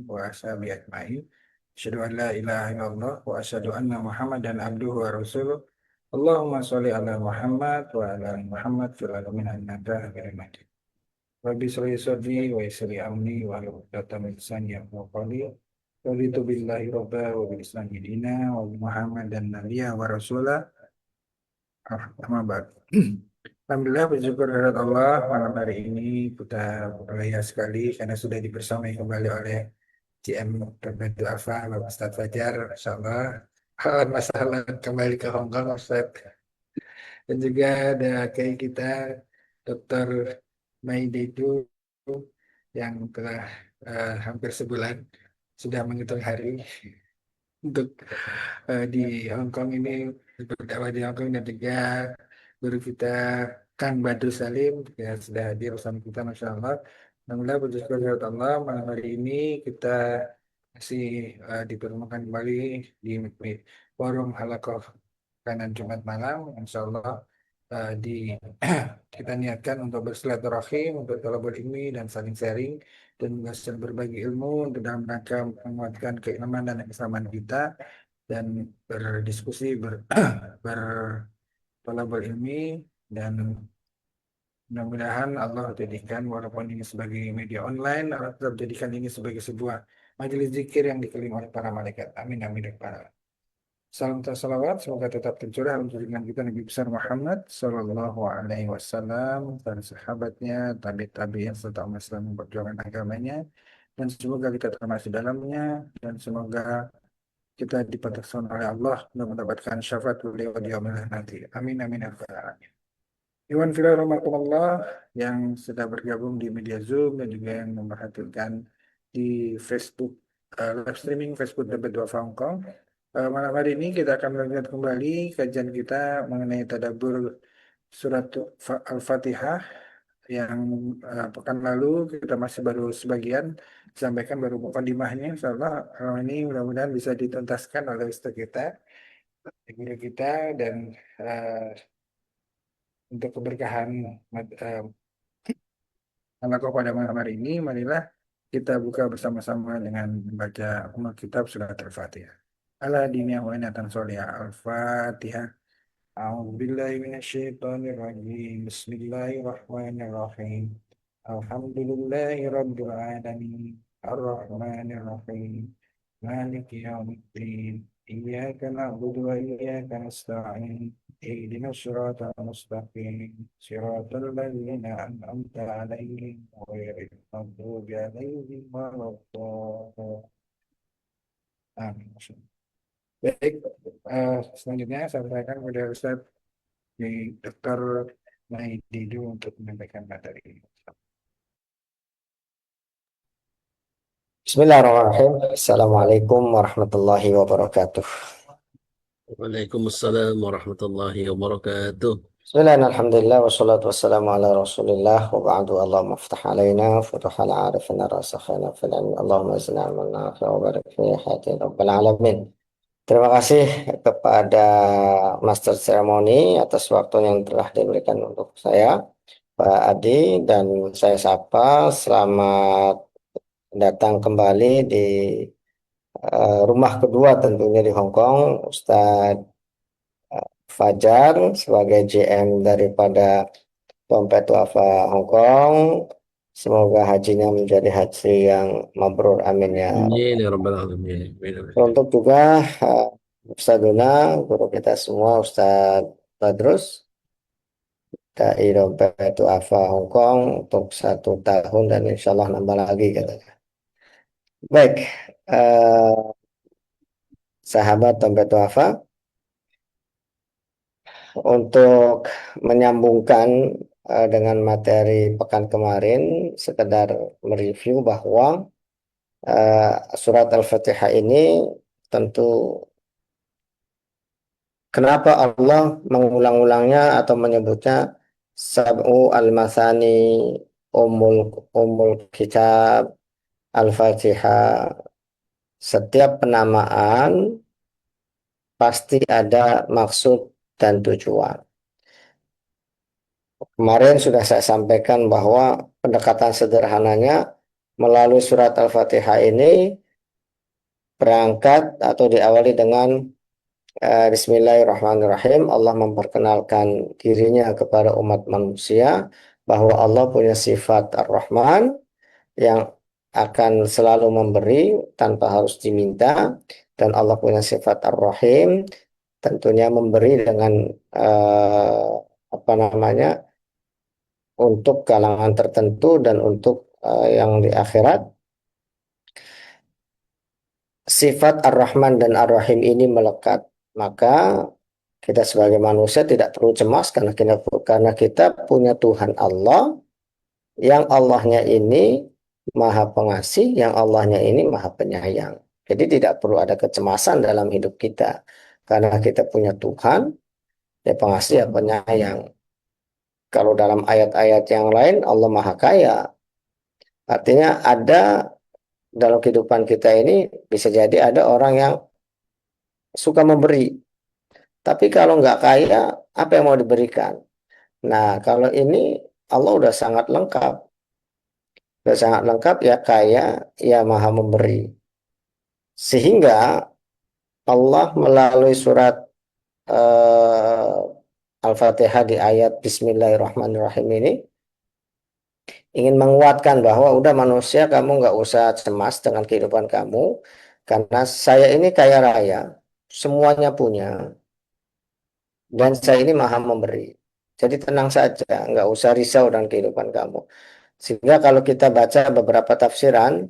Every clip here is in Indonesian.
wa ashabihi ajma'in. Asyhadu an la ilaha illallah wa asyhadu anna Muhammadan abduhu wa rasuluh. Allahumma sholli ala Muhammad wa ala ali Muhammad fil alamin innaka Hamidum Majid. Rabbi sholli sholli wa yassir amri wa hlul 'uqdatam min lisani yafqahu qawli. Raditu billahi rabba wa bil islami dina wa bi Muhammadan nabiyya wa rasula. Amma ba'd. Alhamdulillah bersyukur kehadirat Allah malam hari ini kita berbahagia sekali karena sudah dibersamai kembali oleh GM Terbantu Alfa Bapak Ustadz Fajar, insyaallah. Masalah kembali ke Hong Kong Ustadz, dan juga ada kayak kita Dr. Maididu yang telah hampir sebulan sudah menghitung hari untuk di Hong Kong ini, berdakwah di Hong Kong, dan juga guru kita Kang Badrul Salim ya sudah hadir bersama kita, Masya Allah. Alhamdulillah bersyukur kepada Allah malam hari ini kita masih dipertemukan kembali di forum Halaqah kanan Jumat malam, Insya Allah di kita niatkan untuk bersilaturahim, untuk talabul ilmi dan saling sharing dan juga saling berbagi ilmu untuk dalam rangka menguatkan keimanan dan keislaman kita, dan berdiskusi bertolabul ilmi, dan mudah-mudahan Allah jadikan walaupun ini sebagai media online, Allah tetap jadikan ini sebagai sebuah majelis zikir yang dikelilingi oleh para malaikat. Amin amin ya rabbal alamin. Salam dan salawat semoga tetap tercurah untuk junjungan kita Nabi besar Muhammad Sallallahu Alaihi Wasallam dan sahabatnya, tabi-tabi yang serta umat Islam memperjuangkan agamanya, dan semoga kita termasuk dalamnya, dan semoga kita dipertemukan oleh Allah untuk mendapatkan syafaat beliau di yaumil nanti. Amin amin ya rabbal alamin. Iwan Filar Rahmatullah yang sudah bergabung di media Zoom dan juga yang memperhatikan di Facebook, live streaming Facebook Debat Dua Hong Kong. Malam hari ini kita akan melanjutkan kembali kajian kita mengenai tadabbur surat Al-Fatihah yang pekan lalu kita masih baru sebagian sampaikan, baru mukadimahnya. Insyaallah ini mudah-mudahan bisa dituntaskan oleh ustaz kita, guru kita, dan untuk keberkahan anak pada malam hari ini, marilah kita buka bersama-sama dengan membaca umat kitab surat Al-Fatihah. Ala diniyah wa inatan solihah. Al-Fatihah. A'udzubillahi minasyaitonirrajim. Bismillahirrahmanirrahim. Alhamdulillahi rabbil alamin. Ar-Rahmanir-Rahim. Maliki yaumiddin. Iyyaka na'budu wa iyyaka nasta'in. اهدنا الصراط المستقيم صراط الذين أنعمت عليهم غير المغضوب عليهم ولا الضالين. Amin. Baik, selanjutnya saya sampaikan kepada Ustaz di Dr. Maididu untuk menyampaikan materi ini. Bismillahirrahmanirrahim. Assalamualaikum warahmatullahi wabarakatuh. Waalaikumsalam warahmatullahi wabarakatuh. Bismillahirrahmanirrahim. Alhamdulillah wassalatu wassalamu ala Rasulillah wa ba'du. Allahumma iftah alaina futuhal arifina rasakhana fil ilmi. Allahumma zidna ilman nafi'a wa barik fi hayatina rabbal alamin. Terima kasih kepada Master Ceremony atas waktu yang telah diberikan untuk saya, Pak Adi, dan saya sapa selamat datang kembali di rumah kedua tentunya di Hong Kong, Ustadz Fajar sebagai GM daripada Dompet Wafa Hong Kong. Semoga hajinya menjadi haji yang mabrur, amin ya. Amin ya rabbal alamin. Untuk juga Ustadzuna, guru kita semua, Ustadz Badrus, Dai Dompet Wafa Hong Kong untuk 1 tahun dan insya Allah nambah lagi katanya. Baik, sahabat Dompet Wafa, untuk menyambungkan dengan materi pekan kemarin, sekedar mereview bahwa surat Al-Fatihah ini tentu kenapa Allah mengulang-ulangnya atau menyebutnya Sab'u al-Masani, Umul Kitab, Al-Fatihah. Setiap penamaan pasti ada maksud dan tujuan. Kemarin sudah saya sampaikan bahwa pendekatan sederhananya melalui surat Al-Fatihah ini berangkat atau diawali dengan Bismillahirrahmanirrahim. Allah memperkenalkan dirinya kepada umat manusia bahwa Allah punya sifat Ar-Rahman yang akan selalu memberi tanpa harus diminta, dan Allah punya sifat Ar-Rahim, tentunya memberi dengan apa namanya, untuk kalangan tertentu dan untuk yang di akhirat. Sifat Ar-Rahman dan Ar-Rahim ini melekat, maka kita sebagai manusia tidak perlu cemas karena kita punya Tuhan Allah, yang Allahnya ini Maha Pengasih, yang Allahnya ini Maha Penyayang. Jadi tidak perlu ada kecemasan dalam hidup kita karena kita punya Tuhan, ya pengasih, ya penyayang. Kalau dalam ayat-ayat yang lain Allah Maha Kaya, artinya ada dalam kehidupan kita ini bisa jadi ada orang yang suka memberi, tapi kalau nggak kaya, apa yang mau diberikan? Nah, kalau ini Allah udah sangat lengkap, ya kaya, ya maha memberi. Sehingga Allah melalui surat Al-Fatihah di ayat Bismillahirrahmanirrahim ini ingin menguatkan bahwa udah manusia, kamu nggak usah cemas dengan kehidupan kamu, karena saya ini kaya raya, semuanya punya, dan saya ini maha memberi. Jadi tenang saja, nggak usah risau dengan kehidupan kamu. Sehingga kalau kita baca beberapa tafsiran,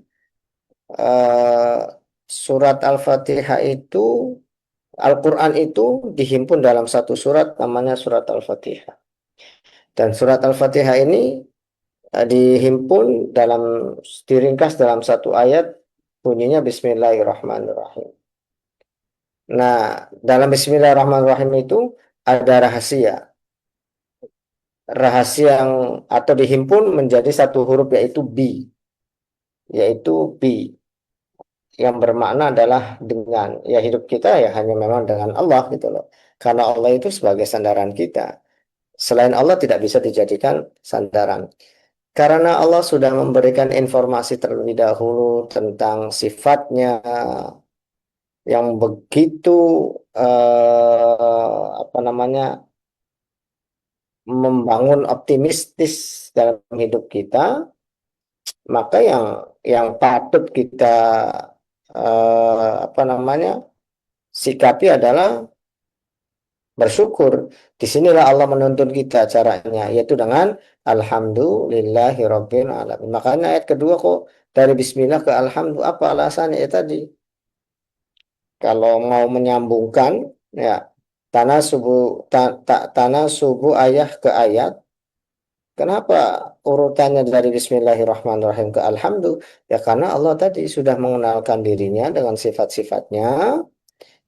surat Al-Fatihah itu, Al-Quran itu dihimpun dalam satu surat namanya surat Al-Fatihah. Dan surat Al-Fatihah ini dihimpun diringkas dalam satu ayat, bunyinya Bismillahirrahmanirrahim. Nah, dalam Bismillahirrahmanirrahim itu ada rahasia yang atau dihimpun menjadi satu huruf, yaitu B, yang bermakna adalah dengan, ya hidup kita ya hanya memang dengan Allah gitu loh, karena Allah itu sebagai sandaran kita, selain Allah tidak bisa dijadikan sandaran, karena Allah sudah memberikan informasi terlebih dahulu tentang sifatnya yang begitu apa namanya, membangun optimistis dalam hidup kita, maka yang patut kita apa namanya, sikapi adalah bersyukur. Disinilah Allah menuntun kita caranya, yaitu dengan Alhamdulillahirabbil alamin. Makanya ayat kedua kok dari Bismillah ke Alhamdulillah, apa alasannya? Ya tadi, kalau mau menyambungkan, ya tanah subuh ayah ke ayat. Kenapa urutannya dari Bismillahirrahmanirrahim ke Alhamdulillah? Ya karena Allah tadi sudah mengenalkan dirinya dengan sifat-sifatnya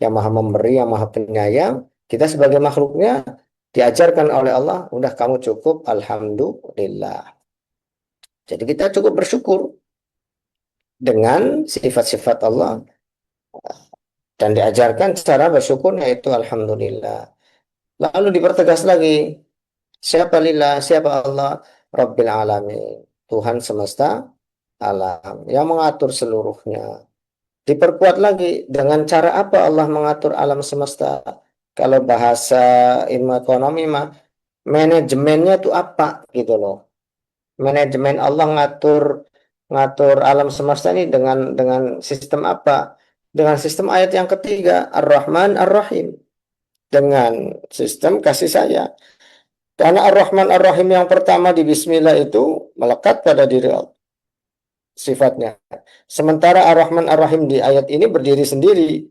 yang maha memberi, yang maha penyayang. Kita sebagai makhluknya diajarkan oleh Allah, udah kamu cukup Alhamdulillah. Jadi kita cukup bersyukur dengan sifat-sifat Allah, dan diajarkan cara bersyukurnya itu Alhamdulillah. Lalu dipertegas lagi, siapa lillah, siapa Allah? Rabbil alamin, Tuhan semesta alam, yang mengatur seluruhnya. Diperkuat lagi, dengan cara apa Allah mengatur alam semesta? Kalau bahasa ilmu ekonomi mah, manajemennya itu apa gitu loh. Manajemen Allah ngatur alam semesta ini dengan sistem apa? Dengan sistem ayat yang ketiga, Ar-Rahman Ar-Rahim, dengan sistem kasih sayang. Karena Ar-Rahman Ar-Rahim yang pertama di Bismillah itu melekat pada diri Allah, sifatnya. Sementara Ar-Rahman Ar-Rahim di ayat ini berdiri sendiri.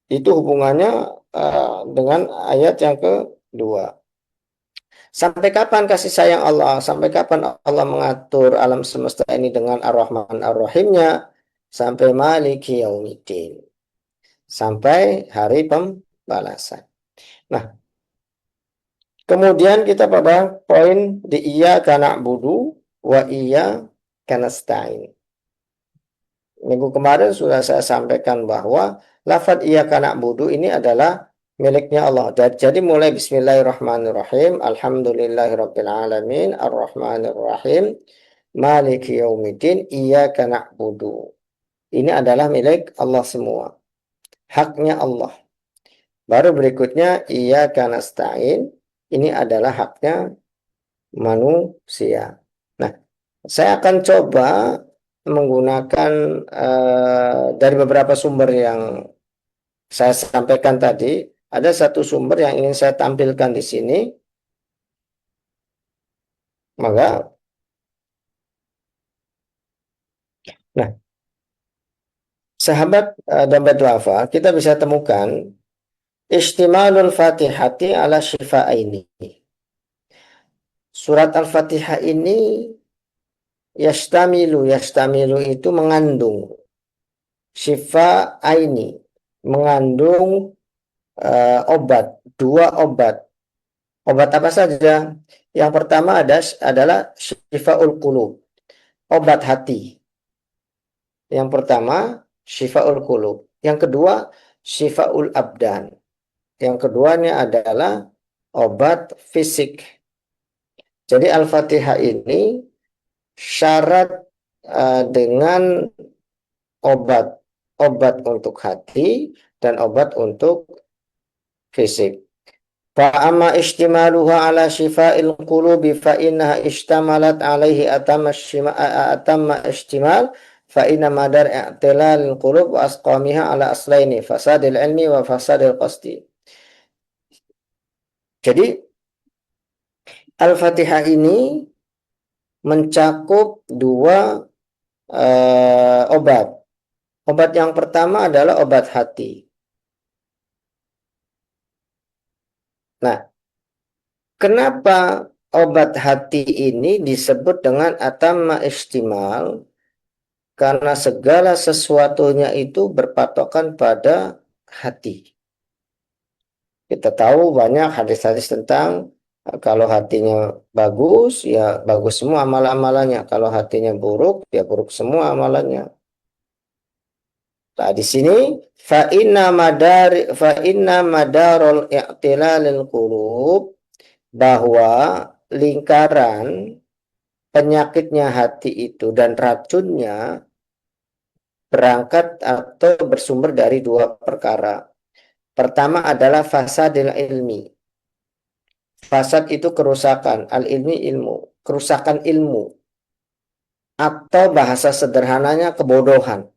Itu hubungannya dengan ayat yang kedua. Sampai kapan kasih sayang Allah? Sampai kapan Allah mengatur alam semesta ini dengan Ar-Rahman Ar-Rahimnya? Sampai Maliki Yaumiddin, sampai hari pembalasan. Nah, kemudian kita pada poin di Iyyaka na'budu wa iyyaka nasta'in. Minggu kemarin sudah saya sampaikan bahwa lafadz Iyyaka na'budu ini adalah miliknya Allah. Jadi mulai Bismillahirrahmanirrahim, Alhamdulillahirabbil alamin, Ar-Rahmanirrahim, Maliki yaumiddin, iyyaka na'budu. Ini adalah milik Allah semua. Haknya Allah. Baru berikutnya, iyyaka nasta'in. Ini adalah haknya manusia. Nah, saya akan coba menggunakan dari beberapa sumber yang saya sampaikan tadi. Ada satu sumber yang ingin saya tampilkan di sini. Maka, nah, sahabat dompet duafa, kita bisa temukan istimalul fatihati ala syifa'aini. Surat Al-Fatihah ini yastamilu itu mengandung, syifa'aini mengandung obat, dua obat. Obat apa saja? Yang pertama adalah syifa'ul qulub, obat hati. Yang pertama syifa'ul qulub. Yang kedua syifa'ul abdan. Yang keduanya adalah obat fisik. Jadi Al-Fatihah ini syarat dengan obat untuk hati dan obat untuk fisik. Fa'ama istimaluha ala syifa'il qulubi fa'innaha istamalat alaihi atamma istimal fa'inna madar i'tilalil qulub wa asqamiha ala aslaini fasadil ilmi wa fasadil qasdi. Jadi Al-Fatihah ini mencakup dua obat. Obat yang pertama adalah obat hati. Nah, kenapa obat hati ini disebut dengan atamma istimal? Karena segala sesuatunya itu berpatokan pada hati. Kita tahu banyak hadis-hadis tentang kalau hatinya bagus, ya bagus semua amalan-amalannya. Kalau hatinya buruk, ya buruk semua amalannya. Nah, di sini fa inna madarul i'tilalil qulub, bahwa lingkaran penyakitnya hati itu dan racunnya berangkat atau bersumber dari dua perkara. Pertama adalah fasadil ilmi. Fasad itu kerusakan, al-ilmi ilmu, kerusakan ilmu. Atau bahasa sederhananya kebodohan.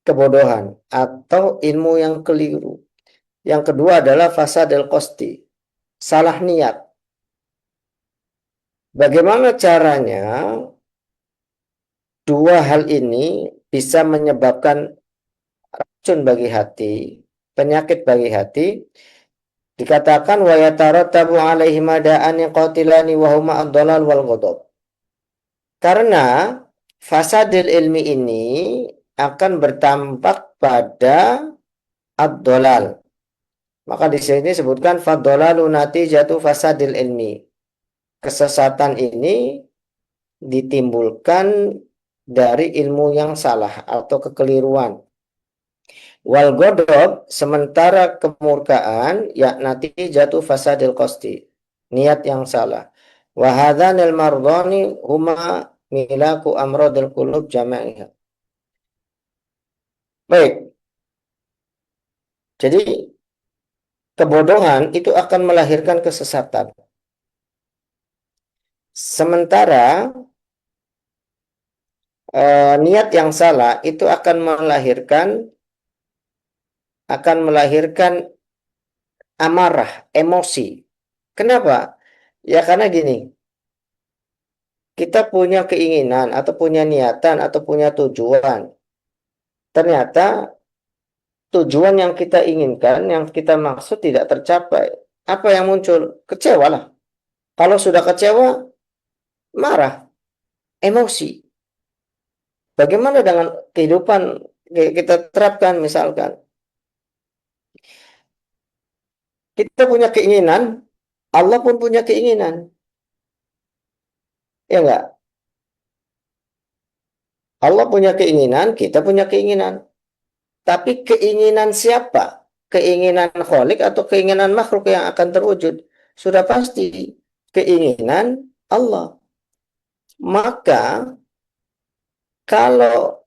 Kebodohan atau ilmu yang keliru. Yang kedua adalah fasadil qasdi, salah niat. Bagaimana caranya dua hal ini bisa menyebabkan racun bagi hati, penyakit bagi hati? Dikatakan wa yatarattabu alaihi mada'ani qatilani wa huma ad-dhalal wal ghadab. Karena fasadil ilmi ini akan bertampak pada ad-dhalal. Maka di sini disebutkan fad-dhalalu natijatu fasadil ilmi. Kesesatan ini ditimbulkan dari ilmu yang salah atau kekeliruan. Wal ghadab, sementara kemurkaan ya natijatu fasadil qasdi, niat yang salah. Wa hadzanil mardhani huma milaku amradil qulub jama'iha. Baik. Jadi kebodohan itu akan melahirkan kesesatan. Sementara niat yang salah itu akan melahirkan amarah, emosi. Kenapa? Ya karena gini, kita punya keinginan atau punya niatan atau punya tujuan. Ternyata tujuan yang kita inginkan, yang kita maksud tidak tercapai. Apa yang muncul? Kecewa lah. Kalau sudah kecewa, marah, emosi. Bagaimana dengan kehidupan kita terapkan misalkan? Kita punya keinginan, Allah pun punya keinginan. Ya enggak? Allah punya keinginan, kita punya keinginan. Tapi keinginan siapa? Keinginan Khalik atau keinginan makhluk yang akan terwujud? Sudah pasti keinginan Allah. Maka kalau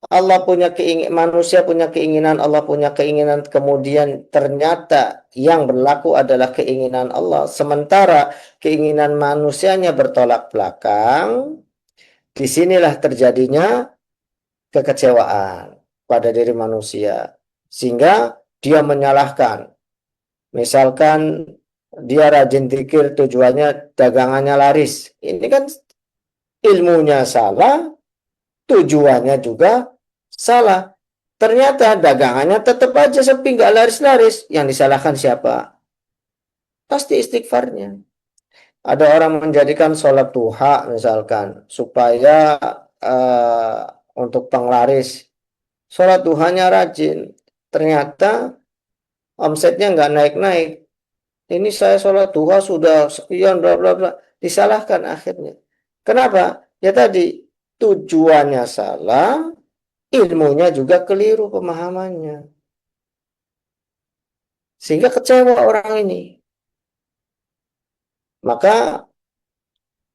Allah punya keinginan, manusia punya keinginan, Allah punya keinginan, kemudian ternyata yang berlaku adalah keinginan Allah, sementara keinginan manusianya bertolak belakang, disinilah terjadinya kekecewaan pada diri manusia, sehingga dia menyalahkan. Misalkan dia rajin zikir, tujuannya dagangannya laris, ini kan ilmunya salah, tujuannya juga salah. Ternyata dagangannya tetap aja sepi, nggak laris-laris. Yang disalahkan siapa? Pasti istighfarnya. Ada orang menjadikan sholat duha misalkan supaya untuk penglaris. Sholat duhanya rajin. Ternyata omsetnya nggak naik-naik. Ini saya sholat duha sudah sekian bla bla bla. Disalahkan akhirnya. Kenapa? Ya tadi tujuannya salah, ilmunya juga keliru pemahamannya. Sehingga kecewa orang ini. Maka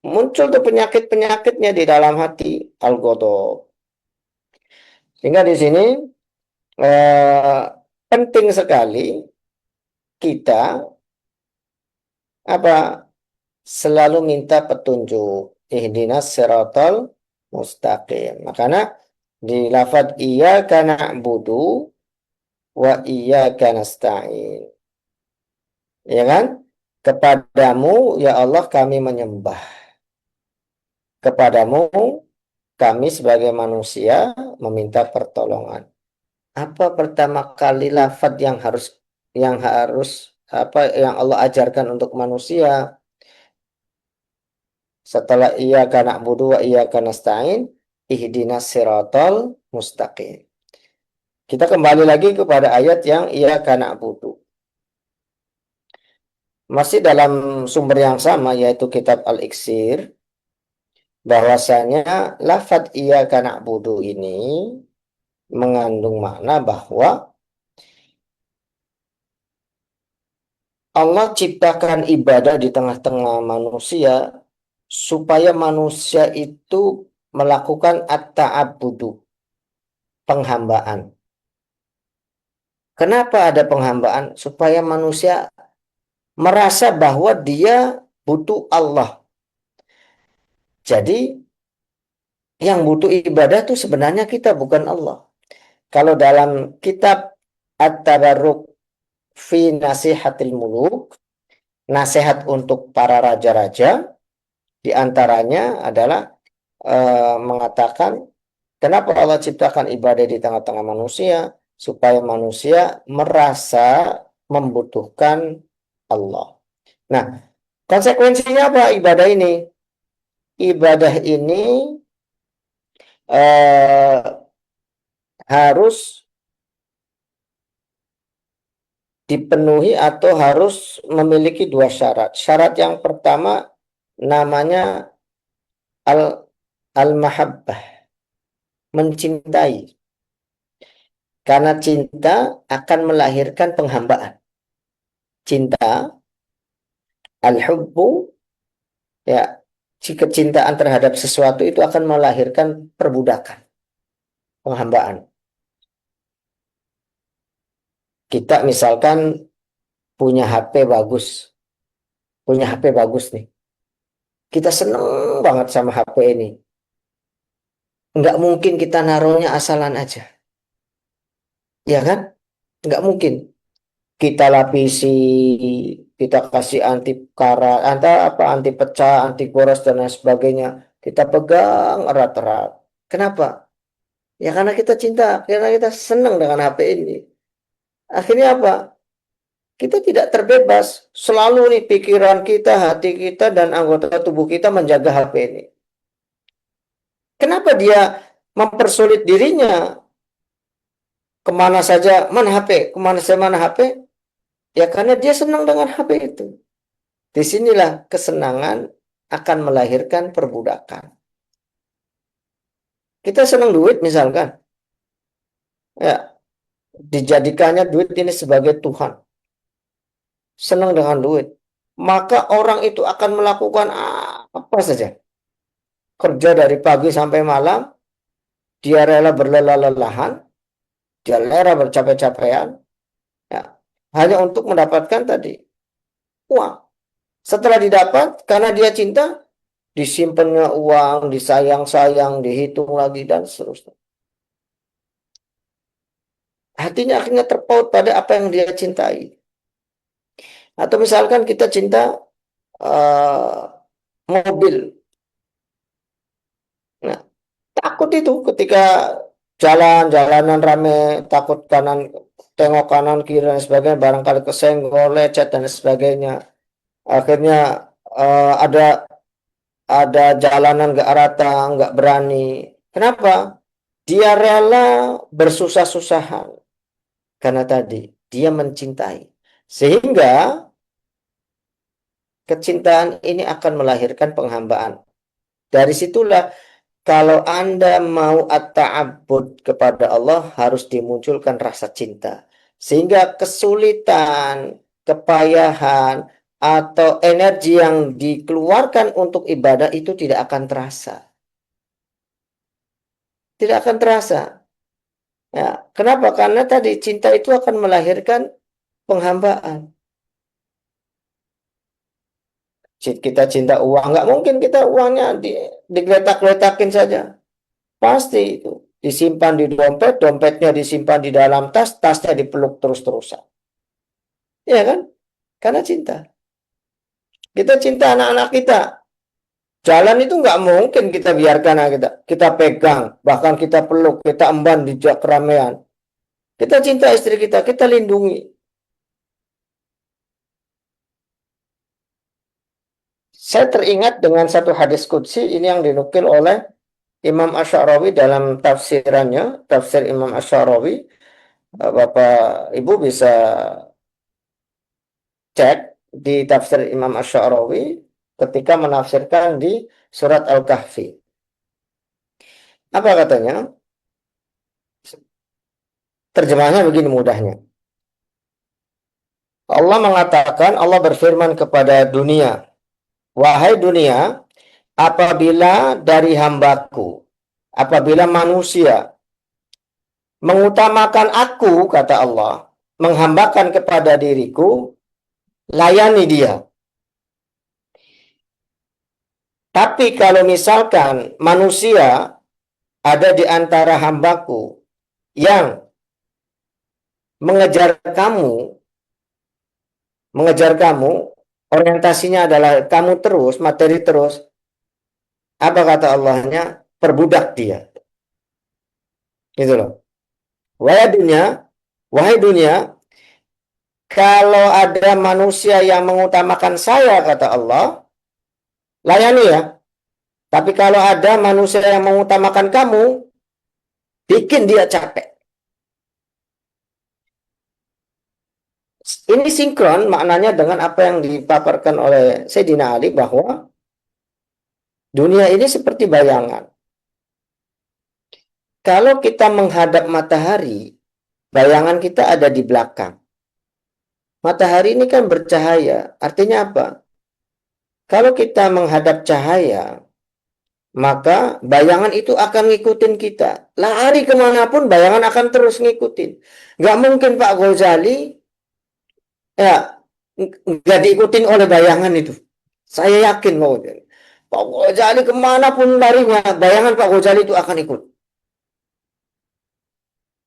muncul tuh penyakit-penyakitnya di dalam hati, al-ghadab. Sehingga di sini penting sekali kita selalu minta petunjuk. Ihdinas siratal mustaqim. Makanya di lafadz iyyaka na'budu wa iyyaka nasta'in. Ya kan? Kepadamu ya Allah kami menyembah. Kepadamu kami sebagai manusia meminta pertolongan. Apa pertama kali lafadz yang Allah ajarkan untuk manusia? Setelah iyyaka na'budu wa iyyaka nasta'in, ihdinas siratal mustaqim. Kita kembali lagi kepada ayat yang iyyaka na'budu. Masih dalam sumber yang sama, yaitu kitab Al-Iksir, bahwasanya lafadz iyyaka na'budu ini mengandung makna bahwa Allah ciptakan ibadah di tengah-tengah manusia supaya manusia itu melakukan at-ta'abbudu, penghambaan. Kenapa ada penghambaan? Supaya manusia merasa bahwa dia butuh Allah. Jadi yang butuh ibadah itu sebenarnya kita, bukan Allah. Kalau dalam kitab At-Tabarruk fi Nasihatil Muluk, nasihat untuk para raja-raja, di antaranya adalah mengatakan kenapa Allah ciptakan ibadah di tengah-tengah manusia, supaya manusia merasa membutuhkan Allah. Nah, konsekuensinya apa ibadah ini? Ibadah ini harus dipenuhi atau harus memiliki dua syarat. Syarat yang pertama namanya al-mahabbah, mencintai. Karena cinta akan melahirkan penghambaan. Cinta, al-hubbu, ya, kecintaan terhadap sesuatu itu akan melahirkan perbudakan, penghambaan. Kita misalkan punya HP bagus nih. Kita seneng banget sama HP ini. Nggak mungkin kita naruhnya asalan aja. Ya kan? Nggak mungkin. Kita lapisi, kita kasih anti karat, anti pecah, anti boros dan lain sebagainya. Kita pegang erat-erat. Kenapa? Ya karena kita cinta, karena kita senang dengan HP ini. Akhirnya apa? Kita tidak terbebas. Selalu nih pikiran kita, hati kita, dan anggota tubuh kita menjaga HP ini. Kenapa dia mempersulit dirinya? Kemana saja, mana HP? Kemana saja, mana HP? Ya karena dia senang dengan HP itu. Disinilah kesenangan akan melahirkan perbudakan. Kita senang duit misalkan. Ya, dijadikannya duit ini sebagai Tuhan. Senang dengan duit. Maka orang itu akan melakukan apa saja. kerja dari pagi sampai malam, dia rela berlelah-lelahan, dia rela bercapek-capekan, ya, hanya untuk mendapatkan tadi uang. Setelah didapat, karena dia cinta, disimpannya uang, disayang-sayang, dihitung lagi, dan seterusnya. Hatinya akhirnya terpaut pada apa yang dia cintai. Atau misalkan kita cinta mobil. Nah, takut itu ketika jalanan rame, takut kanan, tengok kanan kiri dan sebagainya, barangkali kesenggol, lecet dan sebagainya. Akhirnya ada jalanan nggak rata, nggak berani. Kenapa? Dia rela bersusah-susahan karena tadi dia mencintai. Sehingga kecintaan ini akan melahirkan penghambaan. Dari situlah kalau Anda mau at-ta'abbud kepada Allah, harus dimunculkan rasa cinta. Sehingga kesulitan, kepayahan, atau energi yang dikeluarkan untuk ibadah itu tidak akan terasa. Tidak akan terasa. Ya, kenapa? Karena tadi cinta itu akan melahirkan penghambaan. Kita cinta uang, nggak mungkin kita uangnya digeletak-geletakin saja. Pasti itu disimpan di dompet, dompetnya disimpan di dalam tas, tasnya dipeluk terus-terusan. Iya kan? Karena cinta. Kita cinta anak-anak kita. Jalan itu nggak mungkin kita biarkan kita pegang, bahkan kita peluk, kita emban di keramaian. Kita cinta istri kita lindungi. Saya teringat dengan satu hadis qudsi ini yang dinukil oleh Imam Asy'arawi dalam tafsirannya, tafsir Imam Asy'arawi. Bapak Ibu bisa cek di tafsir Imam Asy'arawi ketika menafsirkan di surat Al-Kahfi. Apa katanya? Terjemahnya begini mudahnya. Allah mengatakan, Allah berfirman kepada dunia, wahai dunia, apabila dari hambaku, apabila manusia mengutamakan aku, kata Allah, menghambakan kepada diriku, layani dia. Tapi kalau misalkan manusia ada di antara hambaku yang mengejar kamu, orientasinya adalah kamu terus, materi terus, apa kata Allahnya? Perbudak dia. Gitu loh. Wahai dunia, kalau ada manusia yang mengutamakan saya, kata Allah, layani ya. Tapi kalau ada manusia yang mengutamakan kamu, bikin dia capek. Ini sinkron maknanya dengan apa yang dipaparkan oleh Sayyidina Ali bahwa dunia ini seperti bayangan. Kalau kita menghadap matahari, bayangan kita ada di belakang. Matahari ini kan bercahaya. Artinya apa? Kalau kita menghadap cahaya, maka bayangan itu akan ngikutin kita. Lari kemanapun, bayangan akan terus ngikutin. Nggak mungkin Pak Ghazali ya nggak diikutin oleh bayangan itu. Saya yakin mau Pak Ghazali kemanapun larinya, bayangan Pak Ghazali itu akan ikut.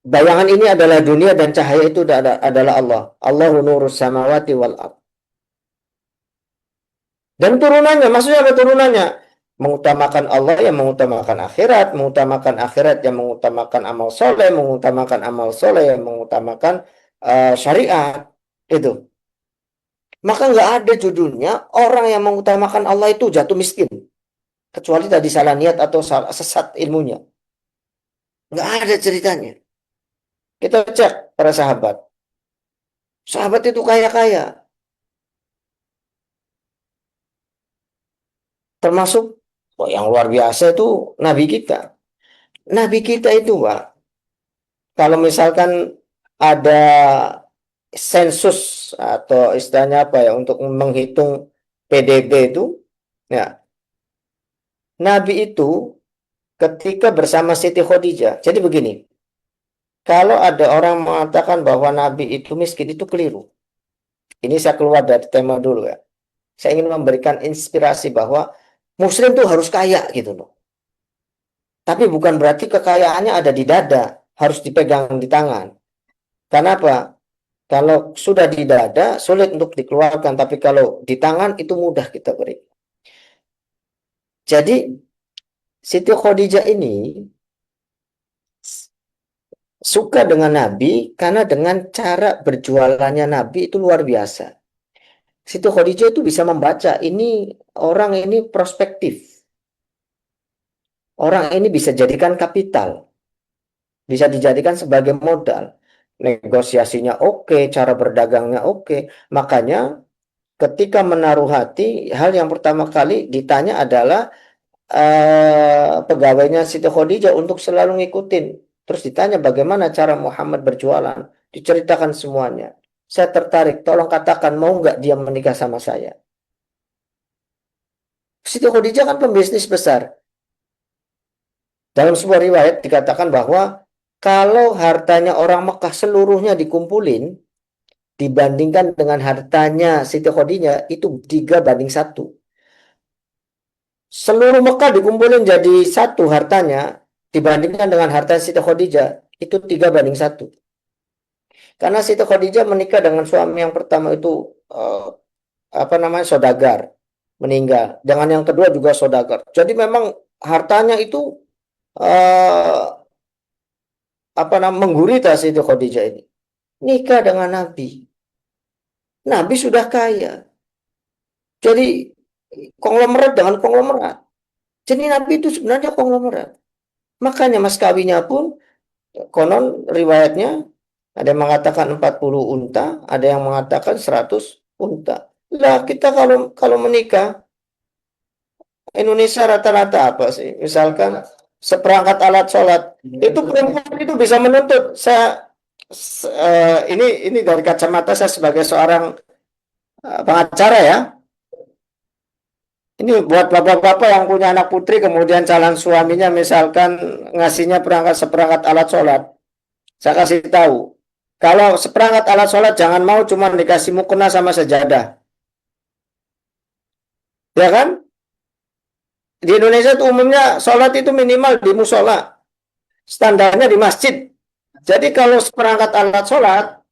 Bayangan ini adalah dunia dan cahaya itu adalah Allah. Allahu nurus samawati wal ard. Dan turunannya, maksudnya apa turunannya? Mengutamakan Allah yang mengutamakan akhirat, mengutamakan akhirat yang mengutamakan amal soleh, mengutamakan amal soleh yang mengutamakan syariat. Itu. Maka nggak ada judulnya orang yang mengutamakan Allah itu jatuh miskin. Kecuali tadi salah niat atau salah sesat ilmunya. Nggak ada ceritanya. Kita cek para sahabat. Sahabat itu kaya-kaya. Termasuk yang luar biasa itu Nabi kita. Nabi kita itu, Pak, kalau misalkan ada sensus atau istilahnya apa ya untuk menghitung PDB itu, ya Nabi itu ketika bersama Siti Khadijah. Jadi begini, kalau ada orang mengatakan bahwa Nabi itu miskin, itu keliru. Ini saya keluar dari tema dulu ya. Saya ingin memberikan inspirasi bahwa Muslim itu harus kaya gitu loh. Tapi bukan berarti kekayaannya ada di dada, harus dipegang di tangan. Kenapa? Kalau sudah di dada, sulit untuk dikeluarkan. Tapi kalau di tangan, itu mudah kita beri. Jadi, Siti Khadijah ini suka dengan Nabi karena dengan cara berjualannya Nabi itu luar biasa. Siti Khadijah itu bisa membaca, ini orang ini prospektif. Orang ini bisa jadikan kapital. Bisa dijadikan sebagai modal. Negosiasinya oke, cara berdagangnya oke. Makanya ketika menaruh hati, hal yang pertama kali ditanya adalah pegawainya Siti Khadijah untuk selalu ngikutin. Terus ditanya bagaimana cara Muhammad berjualan. Diceritakan semuanya. Saya tertarik, tolong katakan mau nggak dia menikah sama saya. Siti Khadijah kan pembisnis besar. Dalam sebuah riwayat dikatakan bahwa kalau hartanya orang Mekah seluruhnya dikumpulin, dibandingkan dengan hartanya Siti Khadijah, itu 3:1. Seluruh Mekah dikumpulin jadi satu hartanya, dibandingkan dengan harta Siti Khadijah, itu 3:1. Karena Siti Khadijah menikah dengan suami yang pertama itu, saudagar, meninggal. Dengan yang kedua juga saudagar. Jadi memang hartanya itu menggurita Siti Khadijah ini. Nikah dengan Nabi. Nabi sudah kaya. Jadi konglomerat dengan konglomerat. Jadi Nabi itu sebenarnya konglomerat. Makanya mas kawinnya pun konon riwayatnya ada yang mengatakan 40 unta, ada yang mengatakan 100 unta. Lah kita kalau menikah Indonesia rata-rata apa sih? Misalkan seperangkat alat sholat. Itu perempuan itu bisa menuntut. Ini dari kacamata saya sebagai seorang pengacara ya. Ini buat bapak-bapak yang punya anak putri kemudian calon suaminya misalkan ngasihnya seperangkat alat sholat. Saya kasih tahu. Kalau seperangkat alat sholat jangan mau cuma dikasih mukena sama sejadah. Ya kan? Di Indonesia itu umumnya sholat itu minimal di musola. Standarnya di masjid. Jadi kalau seperangkat alat sholat,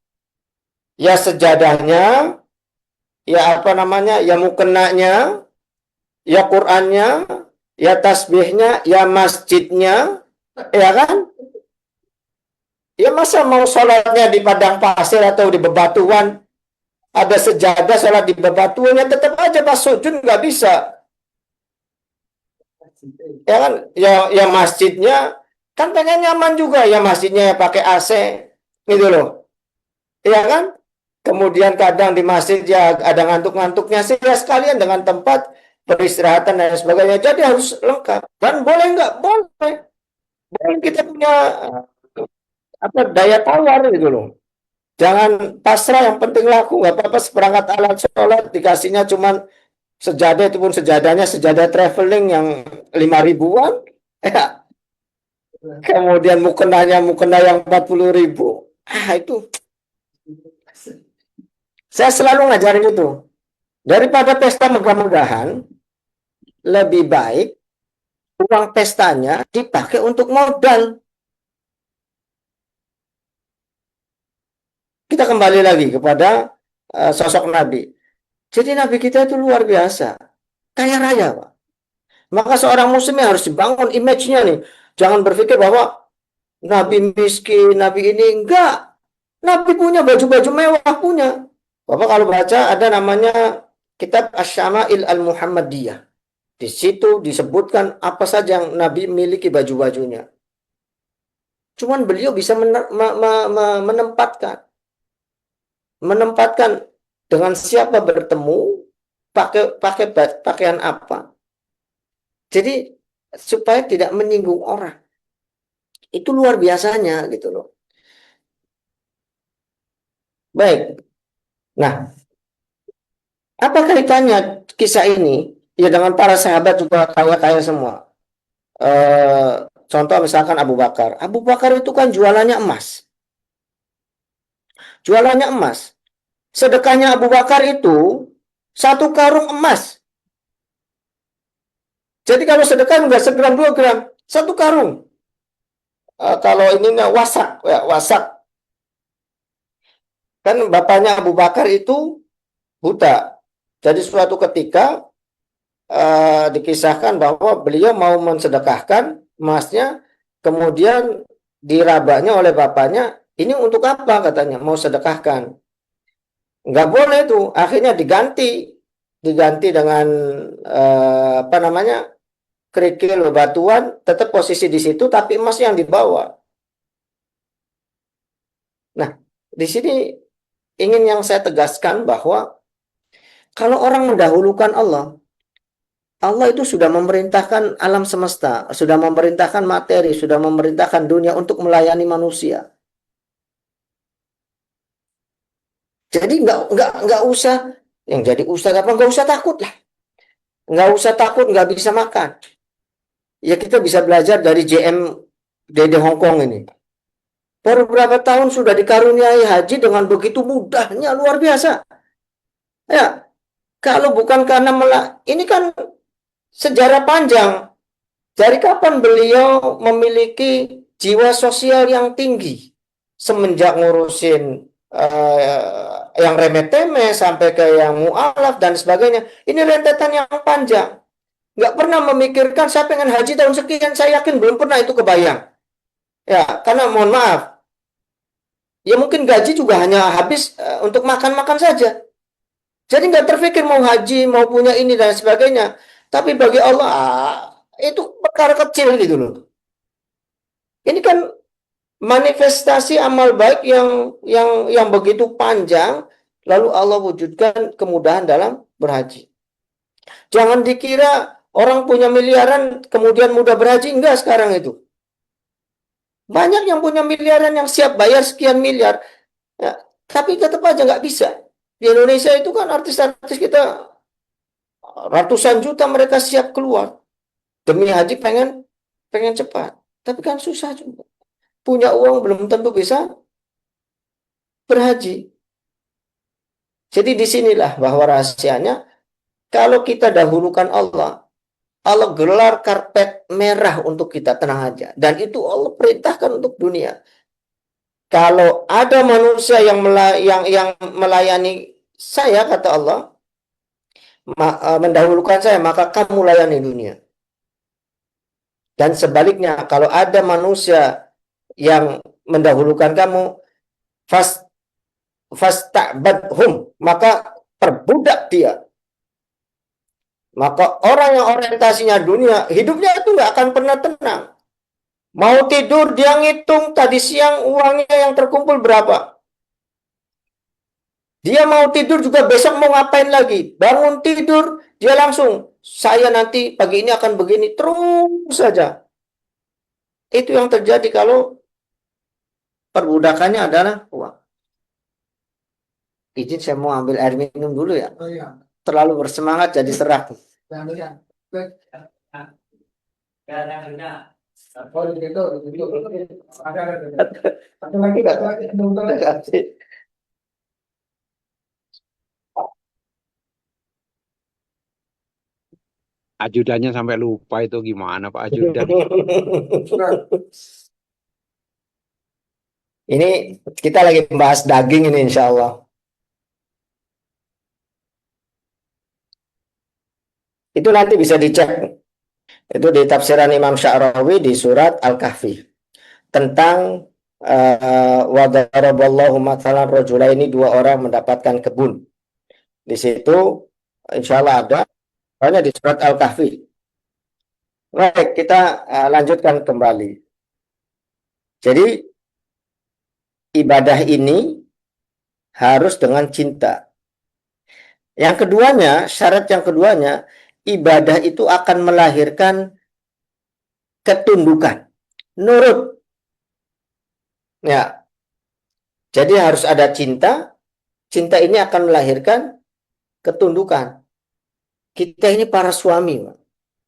ya sejadahnya, ya ya mukenanya, ya Qur'annya, ya tasbihnya, ya masjidnya, ya kan? Ya masa mau sholatnya di padang pasir atau di bebatuan, ada sejadah sholat di bebatuan, ya tetap aja pas sujud nggak bisa. Ya kan? Ya masjidnya, kan pengen nyaman juga, ya masjidnya ya pakai AC, gitu loh. Ya kan? Kemudian kadang di masjid ya ada ngantuk-ngantuknya sih ya sekalian dengan tempat peristirahatan dan sebagainya. Jadi harus lengkap. Dan boleh nggak? Boleh. Boleh kita punya daya tawar gitu loh. Jangan pasrah, yang penting laku. Nggak apa-apa seperangkat alat sholat dikasihnya cuman sejadah, itu pun sejadahnya sejadah traveling yang 5 ribuan. Ya. Kemudian mukena yang 40 ribu. Itu saya selalu ngajarin itu. Daripada pesta megah-megahan, lebih baik uang pestanya dipakai untuk modal. Kita kembali lagi kepada sosok Nabi. Jadi Nabi kita itu luar biasa. Kaya raya, Pak. Maka seorang muslim harus dibangun image-nya nih. Jangan berpikir bahwa Nabi miskin, Nabi ini. Enggak. Nabi punya baju-baju mewah, punya. Bapak kalau baca ada namanya kitab Asy-Syama'il Al-Muhammadiyah. Di situ disebutkan apa saja yang Nabi miliki baju-bajunya. Cuman beliau bisa menempatkan dengan siapa bertemu, pakai pakaian apa. Jadi supaya tidak menyinggung orang. Itu luar biasanya gitu loh. Baik. Nah, apa kaitannya kisah ini Ya dengan para sahabat juga kaya-kaya semua. Contoh misalkan Abu Bakar. Abu Bakar itu kan jualannya emas. Jualannya emas. Sedekahnya Abu Bakar itu 1 karung emas. Jadi kalau sedekah nggak segram 2 gram, 1 karung. Kalau ininya wasak, ya, wasak. Kan bapaknya Abu Bakar itu buta. Jadi suatu ketika dikisahkan bahwa beliau mau mensedekahkan emasnya, kemudian dirabanya oleh bapaknya, ini untuk apa katanya, mau sedekahkan. Nggak boleh itu, akhirnya diganti dengan apa namanya, kerikil batuan, tetap posisi di situ, tapi emas yang dibawa. Nah, di sini ingin yang saya tegaskan bahwa kalau orang mendahulukan Allah, Allah itu sudah memerintahkan alam semesta, sudah memerintahkan materi, sudah memerintahkan dunia untuk melayani manusia. Jadi nggak usah yang jadi ustadz apa, nggak usah takut lah, nggak usah takut nggak bisa makan. Ya kita bisa belajar dari JM Dede Hongkong ini. Baru berapa tahun sudah dikaruniai haji dengan begitu mudahnya, luar biasa. Ya, kalau bukan karena ini kan sejarah panjang. Dari kapan beliau memiliki jiwa sosial yang tinggi? Semenjak ngurusin yang remeh-temeh sampai ke yang mu'alaf dan sebagainya. Ini rentetan yang panjang. Nggak pernah memikirkan saya pengen haji tahun sekian. Saya yakin belum pernah itu kebayang. Ya, karena mohon maaf. Ya mungkin gaji juga hanya habis untuk makan-makan saja. Jadi nggak terpikir mau haji, mau punya ini dan sebagainya. Tapi bagi Allah, itu perkara kecil gitu loh. Ini kan manifestasi amal baik yang begitu panjang, lalu Allah wujudkan kemudahan dalam berhaji. Jangan dikira orang punya miliaran kemudian mudah berhaji, enggak sekarang itu. Banyak yang punya miliaran yang siap bayar sekian miliar, ya, tapi tetap aja nggak bisa. Di Indonesia itu kan artis-artis kita ratusan juta mereka siap keluar demi haji, pengen cepat, tapi kan susah juga. Punya uang belum tentu bisa berhaji. Jadi disinilah bahwa rahasianya, kalau kita dahulukan Allah, Allah gelar karpet merah untuk kita, tenang aja. Dan itu Allah perintahkan untuk dunia. Kalau ada manusia yang melayani saya, kata Allah, mendahulukan saya, maka kamu layani dunia. Dan sebaliknya, kalau ada manusia yang mendahulukan kamu, fasta'badhum, maka perbudak dia. Maka orang yang orientasinya dunia, hidupnya itu nggak akan pernah tenang. Mau tidur, dia ngitung tadi siang uangnya yang terkumpul berapa. Dia mau tidur juga besok mau ngapain lagi. Bangun tidur, dia langsung, saya nanti pagi ini akan begini, terus saja. Itu yang terjadi kalau perbudakannya adalah uang. Izin saya mau ambil air minum dulu ya. Oh iya. Terlalu bersemangat jadi serak. Jangan lupa. Oh, gitu. Ada. Satu lagi, satu lagi. Ajudannya sampai lupa itu gimana Pak Ajudan. Ini kita lagi membahas daging ini insya Allah. Itu nanti bisa dicek. Itu di tafsiran Imam Sya'rawi di surat Al-Kahfi. Tentang wa daraballahu mathalan rajulaini, 2 orang mendapatkan kebun. Di situ insya Allah ada. Pokoknya di surat Al-Kahfi. Baik, kita lanjutkan kembali. Jadi ibadah ini harus dengan cinta. Yang keduanya, syarat yang keduanya, ibadah itu akan melahirkan ketundukan, nurut. Ya. Jadi harus ada cinta. Cinta ini akan melahirkan ketundukan. kita ini para suami, Pak.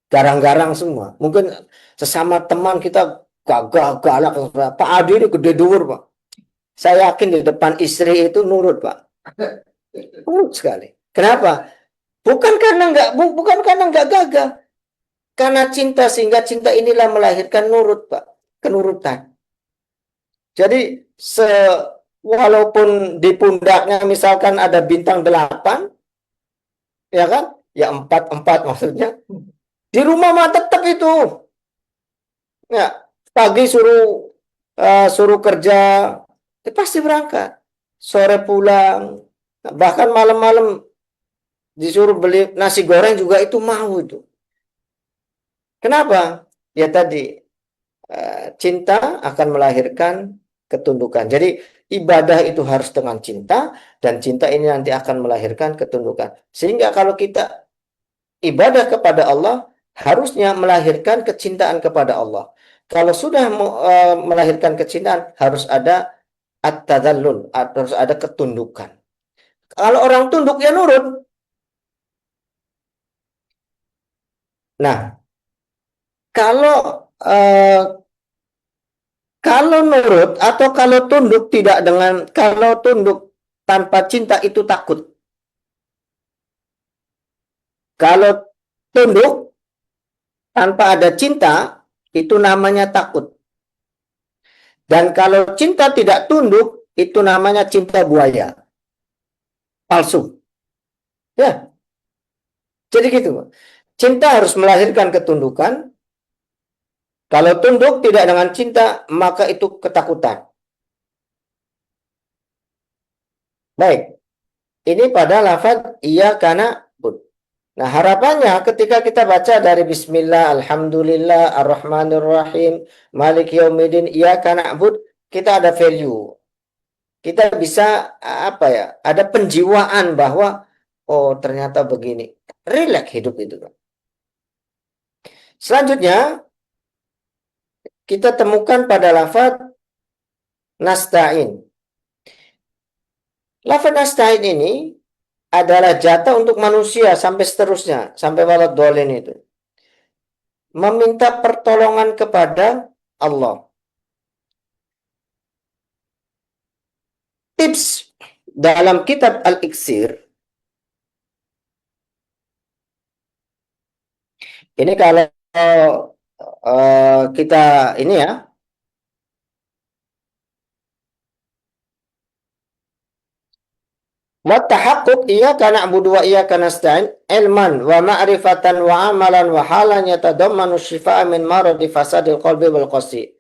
Garang-garang semua. Mungkin sesama teman kita gagah galak. Pak Adi ini gede dhuwur, Pak. Saya yakin di depan istri itu nurut, Pak. Nurut sekali. Kenapa? Bukan karena nggak gagah. Karena cinta, sehingga cinta inilah melahirkan nurut, Pak. Kenurutan. Jadi walaupun di pundaknya misalkan ada bintang 8, ya kan? Ya 4 maksudnya. Di rumah mah tetap itu. Ya, pagi suruh kerja, pasti berangkat. Sore pulang, bahkan malam-malam disuruh beli nasi goreng juga itu mau itu. Kenapa? Ya tadi, cinta akan melahirkan ketundukan. Jadi ibadah itu harus dengan cinta, dan cinta ini nanti akan melahirkan ketundukan. Sehingga kalau kita ibadah kepada Allah, harusnya melahirkan kecintaan kepada Allah. Kalau sudah melahirkan kecintaan, harus ada at-tadallul, harus ada ketundukan. Kalau orang tunduk, ya nurut. Nah, kalau nurut atau kalau tunduk kalau tunduk tanpa cinta itu takut. Kalau tunduk tanpa ada cinta, itu namanya takut. Dan kalau cinta tidak tunduk, itu namanya cinta buaya. Palsu. Ya. Jadi gitu. Cinta harus melahirkan ketundukan. Kalau tunduk tidak dengan cinta, maka itu ketakutan. Baik. Ini pada lafaz iyyaka na'budu. Nah, harapannya ketika kita baca dari bismillah, alhamdulillah, ar-rahmanir-rahim, malik yaumiddin, iyyaka na'budu, kita ada value. Kita bisa ada penjiwaan bahwa oh ternyata begini. Rileks hidup itu. Selanjutnya kita temukan pada lafaz nasta'in. Lafaz nasta'in ini adalah jatah untuk manusia sampai seterusnya, sampai walad dolin itu. Meminta pertolongan kepada Allah. Tips dalam kitab Al-Iksir, ini kalau kita ini ya, wa tahaqquq iyyaka na'budu wa iyyaka nasta'in ilman wa ma'rifatan wa amalan wa halan yatadammanu shifaa'a min maradi fasadil qalbi wal qasdi.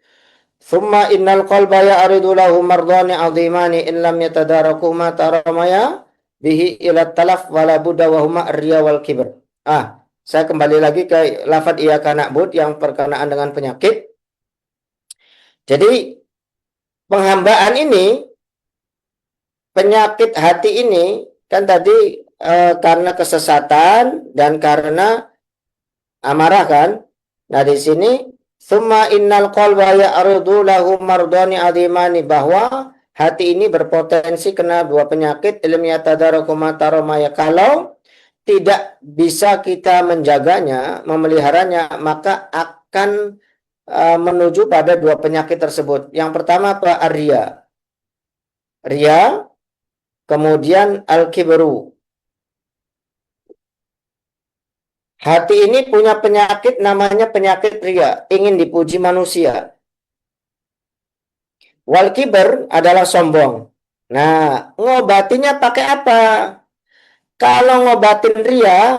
Thumma innal qalba ya'ridu lahu mardani 'azimani in lam yatadaraku ma taramaya bihi ila talaf wala budda wa huma ar-riya wal kibr. Saya kembali lagi ke lafaz iyyaka na'budu yang berkenaan dengan penyakit. Jadi penghambaan ini, penyakit hati ini kan tadi karena kesesatan dan karena amarah kan. Nah, di sini summa innal qalba ya'rudu lahu mardani 'azimani, bahwa hati ini berpotensi kena dua penyakit, ilmiah tadaraku mataramaya. Kalau tidak bisa kita menjaganya, memeliharanya, maka akan menuju pada dua penyakit tersebut. Yang pertama apa? Ar-riya. Riya, kemudian al-kibru. Hati ini punya penyakit namanya penyakit riya, ingin dipuji manusia. Wal kibr adalah sombong. Nah, ngobatinya pakai apa? Kalau ngobatin riya,